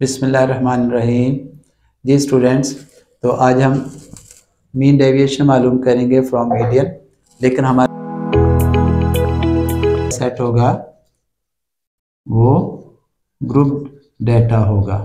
बिस्मिल्लाहिर्रहमानिर्रहीम। जी स्टूडेंट्स, तो आज हम मीन डेविएशन मालूम करेंगे फ्रॉम मीडियन, लेकिन हमारा सेट होगा वो ग्रुप डेटा होगा।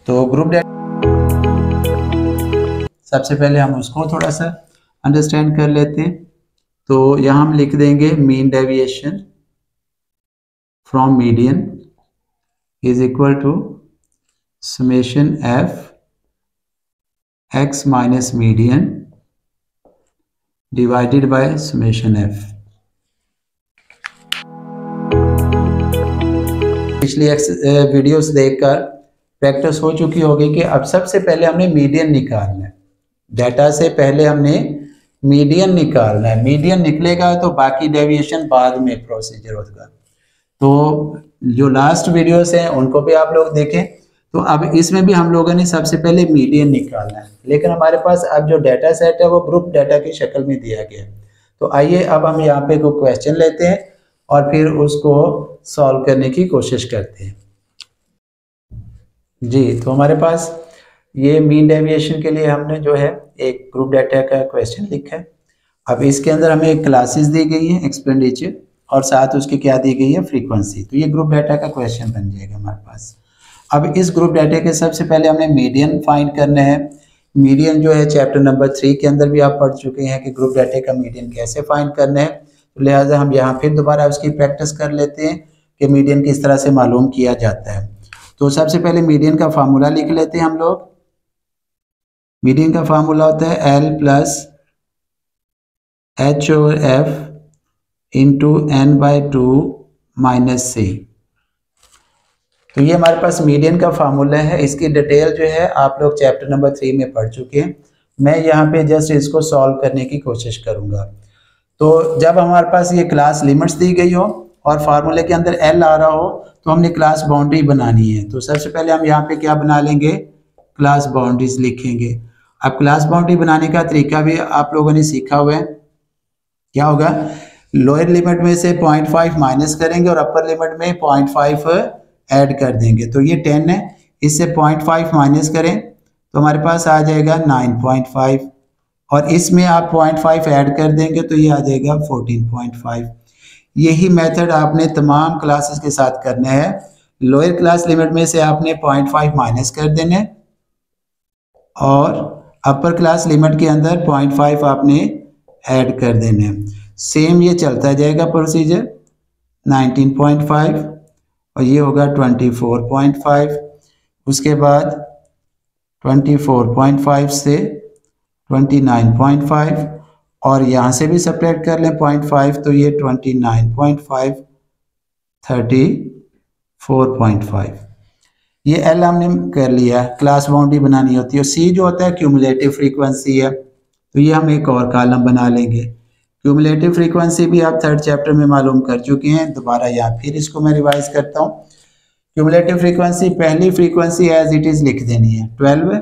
तो ग्रुप डेटा सबसे पहले हम उसको थोड़ा सा अंडरस्टैंड कर लेते हैं। तो यहाँ हम लिख देंगे mean deviation from median is equal to summation f x minus median divided by summation f। पिछली वीडियोस देखकर प्रैक्टिस हो चुकी होगी कि अब सबसे पहले हमने मीडियन निकालना है। डाटा से पहले हमने मीडियन निकालना है। मीडियन निकलेगा तो बाकी डेविएशन बाद में प्रोसीजर होगा। तो जो लास्ट वीडियोस हैं उनको भी आप लोग देखें। तो अब इसमें भी हम लोगों ने सबसे पहले मीडियन निकालना है, लेकिन हमारे पास अब जो डाटा सेट है वो ग्रुप डाटा की शक्ल में दिया गया है। तो आइए अब हम यहाँ पे कोई क्वेश्चन लेते हैं और फिर उसको सॉल्व करने की कोशिश करते हैं। जी, तो हमारे पास ये मीन डेविएशन के लिए हमने जो है एक ग्रुप डाटा का क्वेश्चन लिखा है। अब इसके अंदर हमें क्लासेस दी गई है, एक्सपेंडिचर, और साथ उसकी क्या दी गई है, फ्रीक्वेंसी। तो ये ग्रुप डाटा का क्वेश्चन बन जाएगा हमारे पास। अब इस ग्रुप डाटा के सबसे पहले हमने मीडियन फाइंड करना है। मीडियन जो है चैप्टर नंबर 3 के अंदर भी आप पढ़ चुके हैं कि ग्रुप डाटा का मीडियन कैसे फाइंड करना है। तो लिहाजा हम यहाँ फिर दोबारा उसकी प्रैक्टिस कर लेते हैं कि मीडियन किस तरह से मालूम किया जाता है। तो सबसे पहले मीडियन का फार्मूला लिख लेते हैं हम लोग। मीडियन का फार्मूला होता है L plus H/F into n/2 minus C। तो ये हमारे पास मीडियन का फार्मूला है। इसकी डिटेल जो है आप लोग चैप्टर नंबर 3 में पढ़ चुके हैं। मैं यहाँ पे जस्ट इसको सॉल्व करने की कोशिश करूँगा। तो जब हमारे पास ये क्लास लिमिट्स दी गई हो और फार्मूले के अंदर L आ रहा हो तो हमने क्लास बाउंड्री बनानी है। तो सबसे पहले हम यहाँ पे क्या बना लेंगे, क्लास बाउंड्रीज लिखेंगे। अब क्लास बाउंड्री बनाने का तरीका भी आप लोगों ने सीखा हुआ है। क्या होगा, लोअर लिमिट में से 0.5 माइनस करेंगे और अपर लिमिट में 0.5 ऐड कर देंगे। तो ये 10 है, इससे 0.5 माइनस करें तो हमारे पास आ जाएगा 9.5, और इसमें आप 0.5 ऐड कर देंगे तो ये आ जाएगा 14.5। यही मेथड आपने तमाम क्लासेस के साथ करना है। लोअर क्लास लिमिट में से आपने 0.5 माइनस कर देना है और अपर क्लास लिमिट के अंदर 0.5 आपने ऐड कर देना है। सेम ये चलता जाएगा प्रोसीजर। 19.5 और ये होगा 24.5। उसके बाद 24.5 से 29.5 और यहाँ से भी सब्ट्रैक्ट कर लें 0.5, तो ये 29.5, 34.5। ये L हमने कर लिया। क्लास बाउंड्री बनानी होती है। C जो होता है क्यूमुलेटिव फ्रीक्वेंसी है, तो ये हम एक और कॉलम बना लेंगे। क्यूमुलेटिव फ्रीक्वेंसी भी आप 3rd चैप्टर में मालूम कर चुके हैं। दोबारा यहाँ फिर इसको मैं रिवाइज करता हूँ। क्यूमुलेटिव फ्रीक्वेंसी, पहली फ्रीक्वेंसी एज इट इज लिख देनी है 12,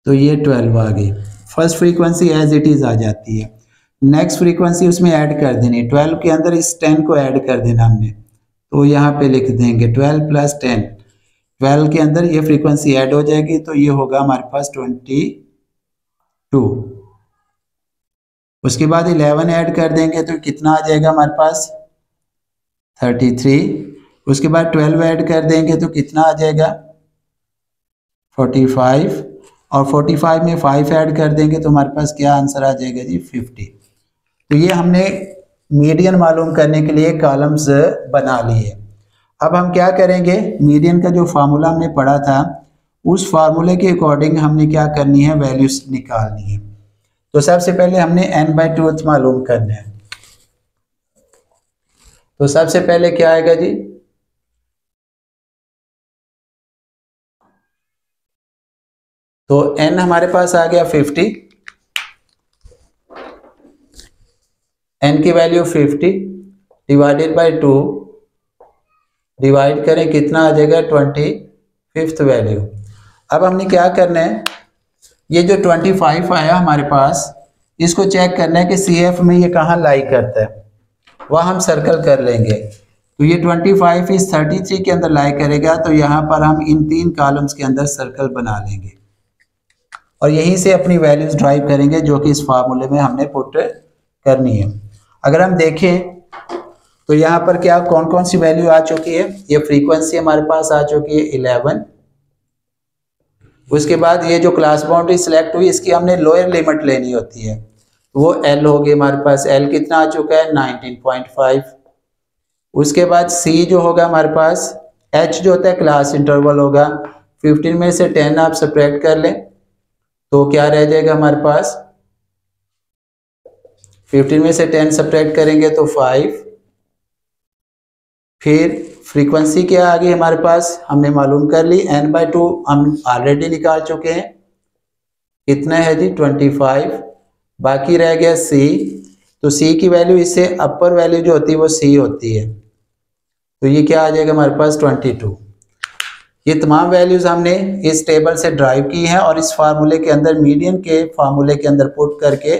तो ये 12 आ गई। First frequency as it is आ जाती है। नेक्स्ट फ्रीक्वेंसी उसमें ऐड कर देनी है। 12 के अंदर इस 10 को ऐड कर देना हमने, तो यहाँ पे लिख देंगे 12 प्लस 10। 12 के अंदर ये फ्रीक्वेंसी ऐड हो जाएगी, तो ये होगा हमारे पास 22। उसके बाद 11 ऐड कर देंगे तो कितना आ जाएगा हमारे पास, 33। उसके बाद 12 ऐड कर देंगे तो कितना आ जाएगा, 45, और 45 में 5 ऐड कर देंगे तो हमारे पास क्या आंसर आ जाएगा जी, 50। तो ये हमने मीडियन मालूम करने के लिए कॉलम्स बना लिए। अब हम क्या करेंगे, मीडियन का जो फार्मूला हमने पढ़ा था उस फार्मूले के अकॉर्डिंग हमने क्या करनी है, वैल्यूज निकालनी है। तो सबसे पहले हमने n/2 मालूम करना है। तो सबसे पहले क्या आएगा जी, तो n हमारे पास आ गया 50। n की वैल्यू 50 डिवाइडेड बाय 2, डिवाइड करें कितना आ जाएगा, 25th वैल्यू। अब हमने क्या करना है, ये जो 25 आया हमारे पास, इसको चेक करना है कि CF में ये कहाँ लाई करता है। वह हम सर्कल कर लेंगे। तो ये 25 इस 33 के अंदर लाई करेगा, तो यहाँ पर हम इन 3 कॉलम्स के अंदर सर्कल बना लेंगे और यहीं से अपनी वैल्यूज ड्राइव करेंगे जो कि इस फार्मूले में हमने पुट करनी है। अगर हम देखें तो यहाँ पर क्या कौन कौन सी वैल्यू आ चुकी है, ये फ्रीक्वेंसी हमारे पास आ चुकी है 11। उसके बाद ये जो क्लास बाउंड्री सिलेक्ट हुई इसकी हमने लोअर लिमिट लेनी होती है, वो L होगी हमारे पास। L कितना आ चुका है 19.5। उसके बाद C जो होगा हमारे पास, H जो होता है क्लास इंटरवल होगा। 15 में से 10 आप सब्ट्रैक्ट कर लें तो क्या रह जाएगा हमारे पास, 15 में से 10 सब्ट्रैक्ट करेंगे तो 5। फिर फ्रीक्वेंसी क्या आ गई हमारे पास, हमने मालूम कर ली, n/2 हम ऑलरेडी निकाल चुके हैं, कितना है जी 25। बाकी रह गया C, तो C की वैल्यू इससे अपर वैल्यू जो होती है वो C होती है, तो ये क्या आ जाएगा हमारे पास 22। ये तमाम वैल्यूज हमने इस टेबल से ड्राइव की हैं और इस फार्मूले के अंदर मीडियन के फार्मूले के अंदर पुट करके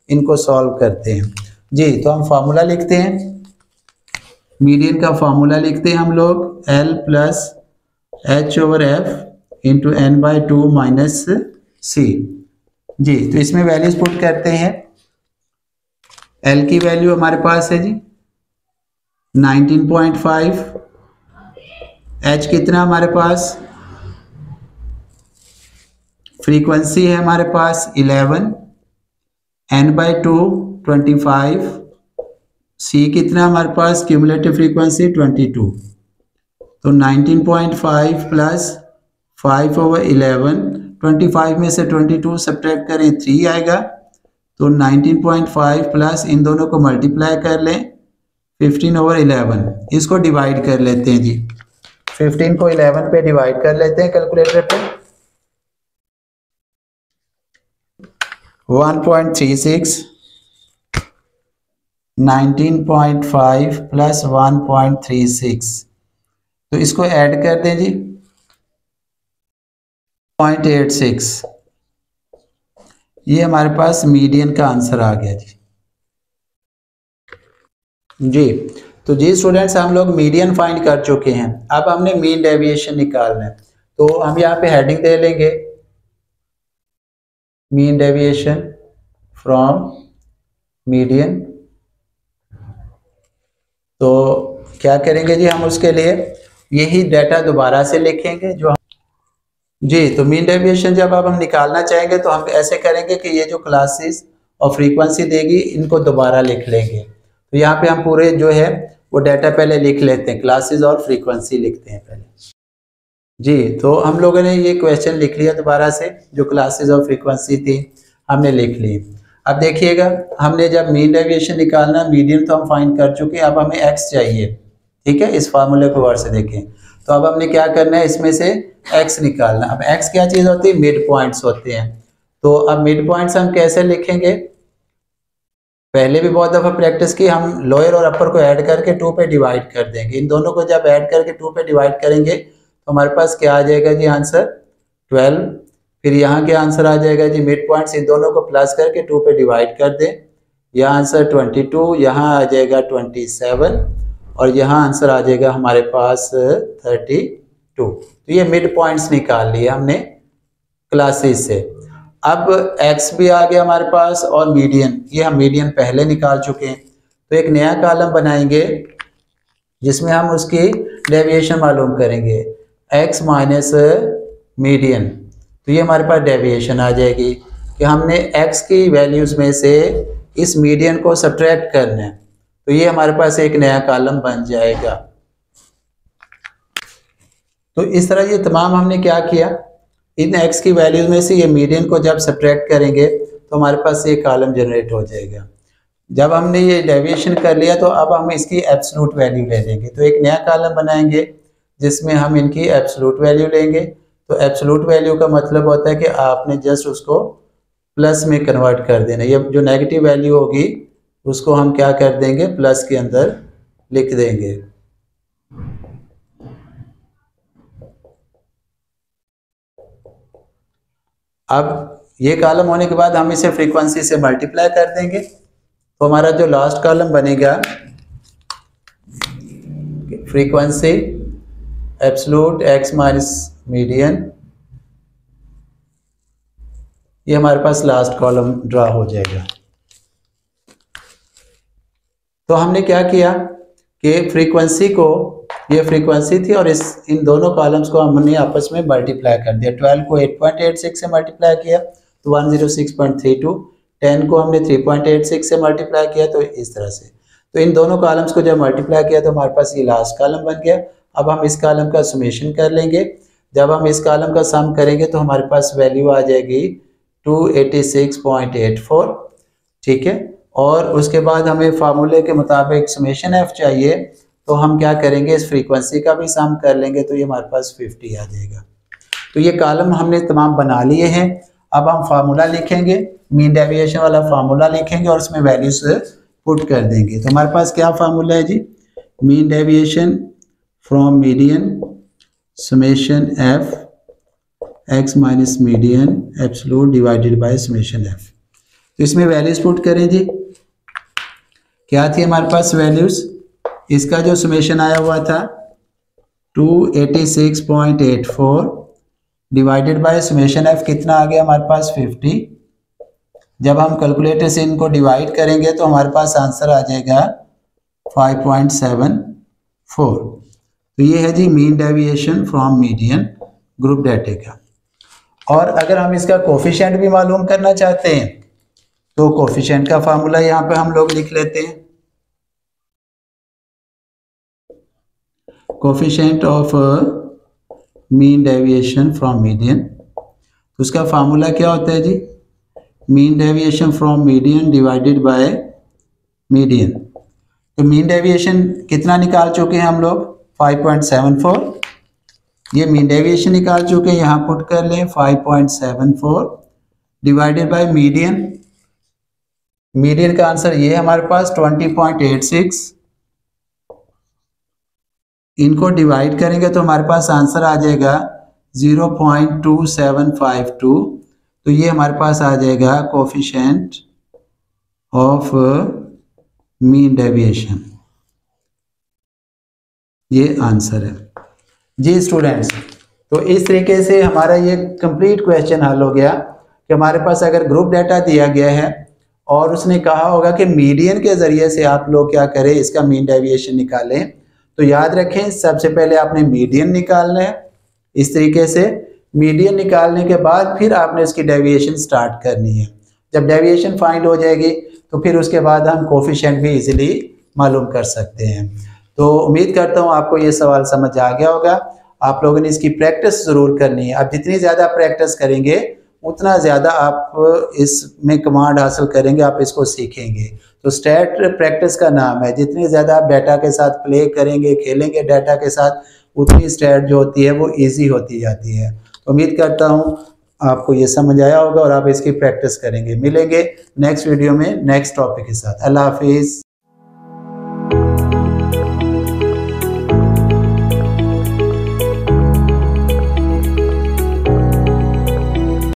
इनको सॉल्व करते हैं जी। तो हम फार्मूला लिखते हैं, मीडियन का फार्मूला लिखते हैं हम लोग, L plus H/F into n/2 minus C जी। तो इसमें वैल्यूज पुट करते हैं। L की वैल्यू हमारे पास है जी 19.5, H कितना हमारे पास, फ्रीक्वेंसी है हमारे पास 11, n/2 25, C कितना हमारे पास क्यूमुलेटिव फ्रीक्वेंसी 22। तो 19.5 प्लस 5/11, 25 में से 22 सब्ट्रैक्ट करें 3 आएगा, तो 19.5 प्लस इन दोनों को मल्टीप्लाई कर लें 15/11, इसको डिवाइड कर लेते हैं जी। 15 को 11 पे डिवाइड कर लेते हैं कैलकुलेटर पे, 1.36, 19.5 प्लस 1.36, तो इसको ऐड कर दें जी 0.86। ये हमारे पास मीडियन का आंसर आ गया जी। जी तो जी स्टूडेंट्स, हम लोग मीडियन फाइंड कर चुके हैं, अब हमने मीन डेविएशन निकालना है। तो हम यहाँ पे हेडिंग दे लेंगे मीन डेविएशन फ्रॉम मीडियन। तो क्या करेंगे जी, हम उसके लिए यही डाटा दोबारा से लिखेंगे जो जी। तो मीन डेविएशन जब अब हम निकालना चाहेंगे तो हम ऐसे करेंगे कि ये जो क्लासेस और फ्रीक्वेंसी देगी इनको दोबारा लिख लेंगे। तो यहाँ पे हम पूरे जो है वो डाटा पहले लिख लेते हैं, क्लासेस और फ्रीक्वेंसी लिखते हैं पहले जी। तो हम लोगों ने ये क्वेश्चन लिख लिया दोबारा से, जो क्लासेस और फ्रीक्वेंसी थी हमने लिख ली। अब देखिएगा, हमने जब मीन डेविएशन निकालना, मीडियन तो हम फाइंड कर चुके हैं, अब हमें x चाहिए, ठीक है। इस फार्मूले को गौर से देखें, तो अब हमने क्या करना है, इसमें से x निकालना। अब x क्या चीज़ होती है, मिड पॉइंट्स होते हैं। तो अब मिड पॉइंट्स हम कैसे लिखेंगे, पहले भी बहुत दफ़ा प्रैक्टिस की, हम लोअर और अपर को ऐड करके 2 पे डिवाइड कर देंगे। इन दोनों को जब ऐड करके 2 पे डिवाइड करेंगे तो हमारे पास क्या आ जाएगा जी आंसर 12। फिर यहाँ क्या आंसर आ जाएगा जी, मिड पॉइंट्स इन दोनों को प्लस करके 2 पे डिवाइड कर दें, यह आंसर 22, यहाँ आ जाएगा 27 और यहाँ आंसर आ जाएगा हमारे पास 32। तो ये मिड पॉइंट्स निकाल लिए हमने क्लासेस से। अब x भी आ गया हमारे पास और मीडियन, ये हम मीडियन पहले निकाल चुके हैं। तो एक नया कॉलम बनाएंगे जिसमें हम उसकी डेविएशन मालूम करेंगे, x माइनस मीडियन। तो ये हमारे पास डेविएशन आ जाएगी कि हमने x की वैल्यूज़ में से इस मीडियन को सब्ट्रैक्ट करना है। तो ये हमारे पास एक नया कॉलम बन जाएगा। तो इस तरह ये तमाम हमने क्या किया, इन x की वैल्यूज में से ये मीडियन को जब सब्ट्रैक्ट करेंगे तो हमारे पास ये कॉलम जनरेट हो जाएगा। जब हमने ये डेविएशन कर लिया तो अब हम इसकी एब्सोल्यूट वैल्यू ले लेंगे। तो एक नया कॉलम बनाएंगे जिसमें हम इनकी एब्सोल्यूट वैल्यू लेंगे। तो एब्सोल्यूट वैल्यू का मतलब होता है कि आपने जस्ट उसको प्लस में कन्वर्ट कर देना। ये जो नेगेटिव वैल्यू होगी उसको हम क्या कर देंगे, प्लस के अंदर लिख देंगे। अब ये कॉलम होने के बाद हम इसे फ्रीक्वेंसी से मल्टीप्लाई कर देंगे। तो हमारा जो लास्ट कॉलम बनेगा frequency absolute x minus median, ये हमारे पास लास्ट कॉलम ड्रा हो जाएगा। तो हमने क्या किया कि फ्रीक्वेंसी को, ये फ्रीक्वेंसी थी और इन दोनों कॉलम्स को हमने आपस में मल्टीप्लाई कर दिया। 12 को 8.86 से मल्टीप्लाई किया तो 106.32, 10 को हमने 3.86 से मल्टीप्लाई किया तो इस तरह से। तो इन दोनों कॉलम्स को जब मल्टीप्लाई किया तो हमारे पास ये लास्ट कॉलम बन गया। अब हम इस कॉलम का समेशन कर लेंगे। जब हम इस कॉलम का सम करेंगे तो हमारे पास वैल्यू आ जाएगी 286.84, ठीक है। और उसके बाद हमें फार्मूले के मुताबिक समेशन एफ चाहिए, तो हम क्या करेंगे, इस फ्रीक्वेंसी का भी सम कर लेंगे तो ये हमारे पास 50 आ जाएगा। तो ये कॉलम हमने तमाम बना लिए हैं। अब हम फार्मूला लिखेंगे, मीन डेविएशन वाला फार्मूला लिखेंगे और उसमें वैल्यूज पुट कर देंगे। तो हमारे पास क्या फार्मूला है जी, mean deviation from median summation F X minus median absolute divided by summation F. तो इसमें वैल्यूज पुट करें जी। क्या थी हमारे पास वैल्यूज, इसका जो समेशन आया हुआ था 286.84 डिवाइडेड बाय समेशन एफ कितना आ गया हमारे पास 50। जब हम कैलकुलेटर से इनको डिवाइड करेंगे तो हमारे पास आंसर आ जाएगा 5.74। तो ये है जी mean deviation from median group data का। और अगर हम इसका कोफिशिएंट भी मालूम करना चाहते हैं तो कोफिशिएंट का फार्मूला यहाँ पे हम लोग लिख लेते हैं। Coefficient of mean deviation from median, उसका फार्मूला क्या होता है जी, mean deviation from median divided by median. तो मीन डेविएशन कितना निकाल चुके हैं हम लोग 5.74, ये मीन डेविएशन निकाल चुके हैं, यहाँ पुट कर लें 5.74 डिवाइडेड बाय मीडियन। मीडियन का आंसर ये है हमारे पास 20.86, इनको डिवाइड करेंगे तो हमारे पास आंसर आ जाएगा 0.2752। तो ये हमारे पास आ जाएगा कोफिशिएंट ऑफ मीन डेविएशन, ये आंसर है जी स्टूडेंट्स। तो इस तरीके से हमारा ये कंप्लीट क्वेश्चन हल हो गया कि हमारे पास अगर ग्रुप डाटा दिया गया है और उसने कहा होगा कि मीडियन के ज़रिए से आप लोग क्या करें, इसका मीन डेविएशन निकालें। तो याद रखें सबसे पहले आपने मीडियन निकालना है। इस तरीके से मीडियन निकालने के बाद फिर आपने इसकी डेविएशन स्टार्ट करनी है। जब डेविएशन फाइंड हो जाएगी तो फिर उसके बाद हम कोफिशिएंट भी इजीली मालूम कर सकते हैं। तो उम्मीद करता हूँ आपको ये सवाल समझ आ गया होगा। आप लोगों ने इसकी प्रैक्टिस ज़रूर करनी है। आप जितनी ज़्यादा प्रैक्टिस करेंगे उतना ज़्यादा आप इसमें कमांड हासिल करेंगे, आप इसको सीखेंगे। तो स्टैट प्रैक्टिस का नाम है। जितनी ज़्यादा आप डाटा के साथ प्ले करेंगे, खेलेंगे डाटा के साथ, उतनी स्टैट जो होती है वो इजी होती जाती है। तो उम्मीद करता हूँ आपको ये समझ आया होगा और आप इसकी प्रैक्टिस करेंगे। मिलेंगे नेक्स्ट वीडियो में नेक्स्ट टॉपिक के साथ। अल्लाह हाफिज़।